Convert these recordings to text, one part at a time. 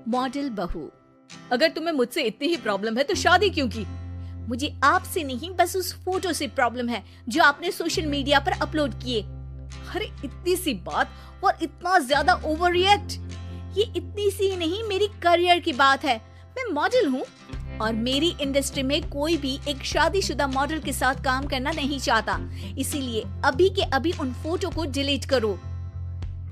Model बहू, अगर तुम्हें मुझसे इतनी ही प्रॉब्लम है तो शादी क्यों की? मुझे आपसे नहीं, बस उस फोटो से प्रॉब्लम है जो आपने सोशल मीडिया पर अपलोड किए। अरे इतनी सी बात और इतना ज्यादा ओवर रिएक्ट? ये इतनी सी ही नहीं, मेरी करियर की बात है। मैं मॉडल हूँ और मेरी इंडस्ट्री में कोई भी एक शादीशुदा मॉडल के साथ काम करना नहीं चाहता, इसीलिए अभी के अभी उन फोटो को डिलीट करो।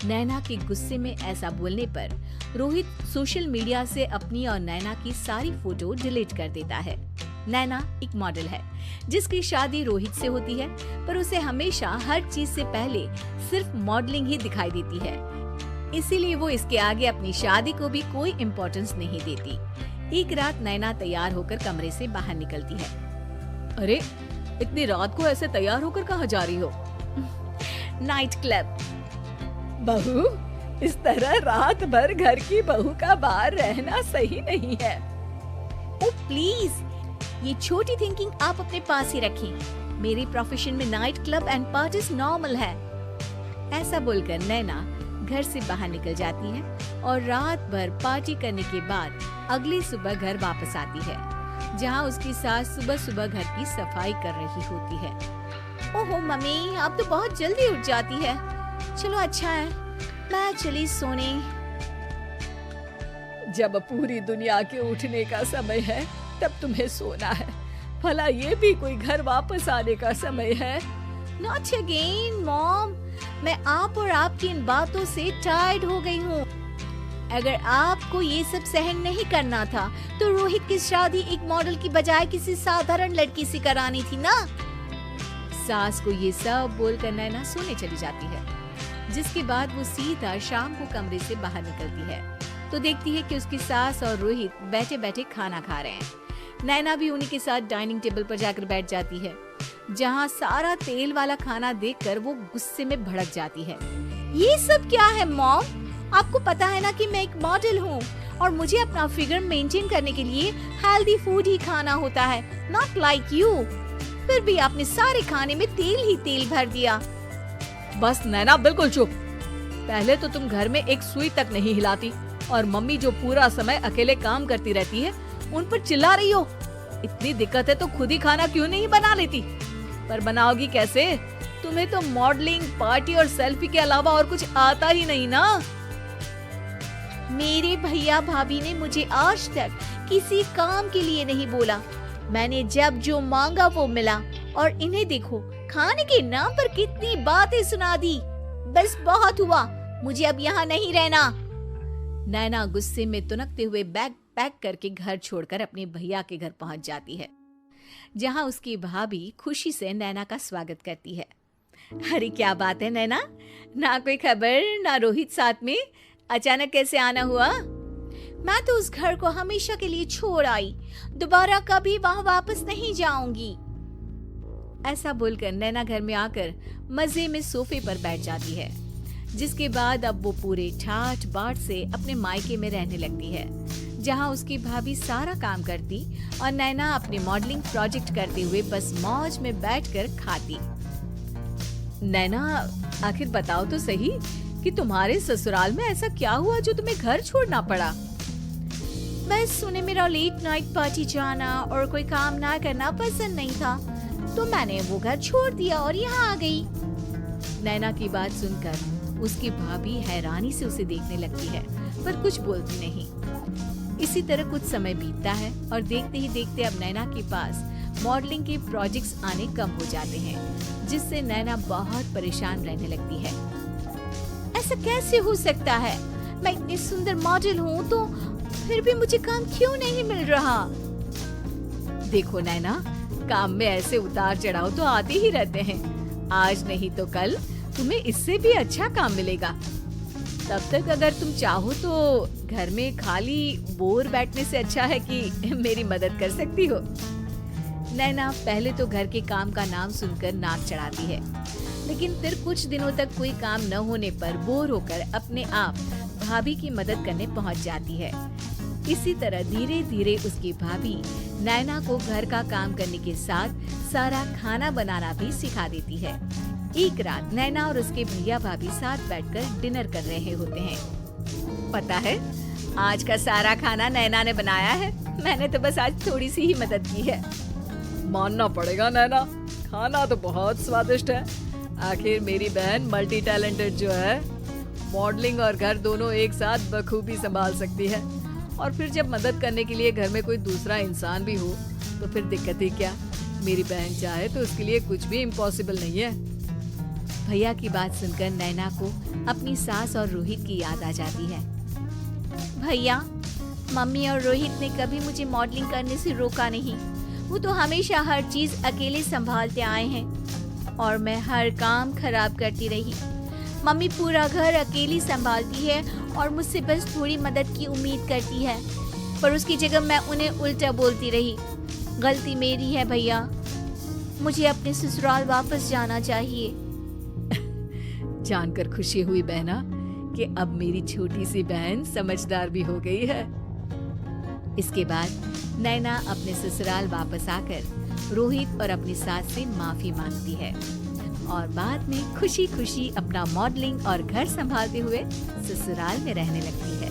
नैना के गुस्से में ऐसा बोलने पर रोहित सोशल मीडिया से अपनी और नैना की सारी फोटो डिलीट कर देता है। नैना एक मॉडल है जिसकी शादी रोहित से होती है, पर उसे हमेशा हर चीज से पहले सिर्फ मॉडलिंग ही दिखाई देती है, इसीलिए वो इसके आगे अपनी शादी को भी कोई इम्पोर्टेंस नहीं देती। एक रात नैना तैयार होकर कमरे से बाहर निकलती है। अरे इतनी रात को ऐसे तैयार होकर कहाँ जा रही हो? Night club. बहू, इस तरह रात भर घर की बहू का बाहर रहना सही नहीं है। ओ प्लीज, ये छोटी थिंकिंग आप अपने पास ही रखें। मेरी प्रोफेशन में night club and parties normal है। ऐसा बोलकर नैना घर से बाहर निकल जाती है और रात भर पार्टी करने के बाद अगली सुबह घर वापस आती है, जहां उसकी सास सुबह सुबह घर की सफाई कर रही होती है। ओहो मम्मी, आप तो बहुत जल्दी उठ जाती है। चलो अच्छा है, मैं चली सोने। जब पूरी दुनिया के उठने का समय है तब तुम्हें सोना है। भला ये भी कोई घर वापस आने का समय है? Not again, mom. मैं आप और आपकी इन बातों से टायर्ड हो गई हूँ। अगर आपको ये सब सहन नहीं करना था तो रोहित की शादी एक मॉडल की बजाय किसी साधारण लड़की से करानी थी ना। सास को ये सब बोलकर नैना सोने चली जाती है, जिसके बाद वो सीधा शाम को कमरे से बाहर निकलती है तो देखती है कि उसकी सास और रोहित बैठे बैठे खाना खा रहे हैं। नैना भी उन्हीं के साथ डाइनिंग टेबल पर जाकर बैठ जाती है, जहाँ सारा तेल वाला खाना देखकर वो गुस्से में भड़क जाती है। ये सब क्या है मॉम? आपको पता है ना कि मैं एक मॉडल हूँ और मुझे अपना फिगर मेंटेन करने के लिए हेल्दी फूड ही खाना होता है, नॉट लाइक यू। फिर भी आपने सारे खाने में तेल ही तेल भर दिया। बस नैना, बिल्कुल चुप। पहले तो तुम घर में एक सुई तक नहीं हिलाती और मम्मी जो पूरा समय अकेले काम करती रहती है उन पर चिल्ला रही हो। इतनी दिक्कत है तो खुद ही खाना क्यों नहीं बना लेती? पर बनाओगी कैसे? तुम्हें तो मॉडलिंग, पार्टी और सेल्फी के अलावा और कुछ आता ही नहीं ना। मेरे भैया भाभी ने मुझे आज तक किसी काम के लिए नहीं बोला। मैंने जब जो मांगा वो मिला और इन्हें देखो, खाने के नाम पर कितनी बातें सुना दी। बस बहुत हुआ, मुझे अब यहाँ नहीं रहना। नैना गुस्से में तुनकते हुए बैग पैक करके घर छोड़कर अपने भैया के घर पहुंच जाती है, जहां उसकी भाभी खुशी से नैना का स्वागत करती है। अरे क्या बात है नैना, ना कोई खबर ना रोहित साथ में, अचानक कैसे आना हुआ? मैं तो उस घर को हमेशा के लिए छोड़ आई, दोबारा कभी वहाँ वापस नहीं जाऊंगी। ऐसा बोलकर नैना घर में आकर मजे में सोफे पर बैठ जाती है, जिसके बाद अब वो पूरे ठाठ बाट से अपने मायके में रहने लगती है, जहां उसकी भाभी सारा काम करती और नैना अपने मॉडलिंग प्रोजेक्ट करते हुए बस मौज में बैठकर खाती। नैना, आखिर बताओ तो सही कि तुम्हारे ससुराल में ऐसा क्या हुआ जो तुम्हें घर छोड़ना पड़ा? बस उन्हें मेरा लेट नाइट पार्टी जाना और कोई काम ना करना पसंद नहीं था, तो मैंने वो घर छोड़ दिया और यहाँ आ गई। नैना की बात सुनकर उसकी भाभी हैरानी से उसे देखने लगती है, पर कुछ बोलती नहीं। इसी तरह कुछ समय बीतता है और देखते ही देखते अब नैना के पास मॉडलिंग के प्रोजेक्ट्स आने कम हो जाते हैं, जिससे नैना बहुत परेशान रहने लगती है। ऐसा कैसे हो सकता है? मैं इतनी सुंदर मॉडल हूँ तो फिर भी मुझे काम क्यों नहीं मिल रहा? देखो नैना, काम में ऐसे उतार चढ़ाव तो आते ही रहते हैं। आज नहीं तो कल तुम्हें इससे भी अच्छा काम मिलेगा। तब तक अगर तुम चाहो तो घर में खाली बोर बैठने से अच्छा है कि मेरी मदद कर सकती हो। नैना पहले तो घर के काम का नाम सुनकर नाक चढ़ाती है, लेकिन फिर कुछ दिनों तक कोई काम न होने पर बोर होकर अपने आप भाभी की मदद करने पहुंच जाती है। इसी तरह धीरे धीरे उसकी भाभी नैना को घर का काम करने के साथ सारा खाना बनाना भी सिखा देती है। एक रात नैना और उसके भैया भाभी साथ बैठकर डिनर कर रहे होते हैं पता है, आज का सारा खाना नैना ने बनाया है। मैंने तो बस आज थोड़ी सी ही मदद की है। मानना पड़ेगा नैना, खाना तो बहुत स्वादिष्ट है। आखिर मेरी बहन मल्टी टैलेंटेड जो है, मॉडलिंग और घर दोनों एक साथ बखूबी संभाल सकती है। और फिर जब मदद करने के लिए घर में कोई दूसरा इंसान भी हो तो फिर दिक्कत ही क्या। मेरी बहन चाहे तो उसके लिए कुछ भी इम्पॉसिबल नहीं है। भैया की बात सुनकर नैना को अपनी सास और रोहित की याद आ जाती है। भैया, मम्मी और रोहित ने कभी मुझे मॉडलिंग करने से रोका नहीं। वो तो हमेशा हर चीज अकेले संभालते आए हैं और मैं हर काम खराब करती रही। मम्मी पूरा घर अकेली संभालती है और मुझसे बस थोड़ी मदद की उम्मीद करती है, पर उसकी जगह मैं उन्हें उल्टा बोलती रही। गलती मेरी है भैया, मुझे अपने ससुराल वापस जाना चाहिए। जानकर खुशी हुई बहना कि अब मेरी छोटी सी बहन समझदार भी हो गई है। इसके बाद नैना अपने ससुराल वापस आकर रोहित और अपनी सास से माफी मांगती है और बाद में खुशी खुशी अपना मॉडलिंग और घर संभालते हुए ससुराल में रहने लगती है।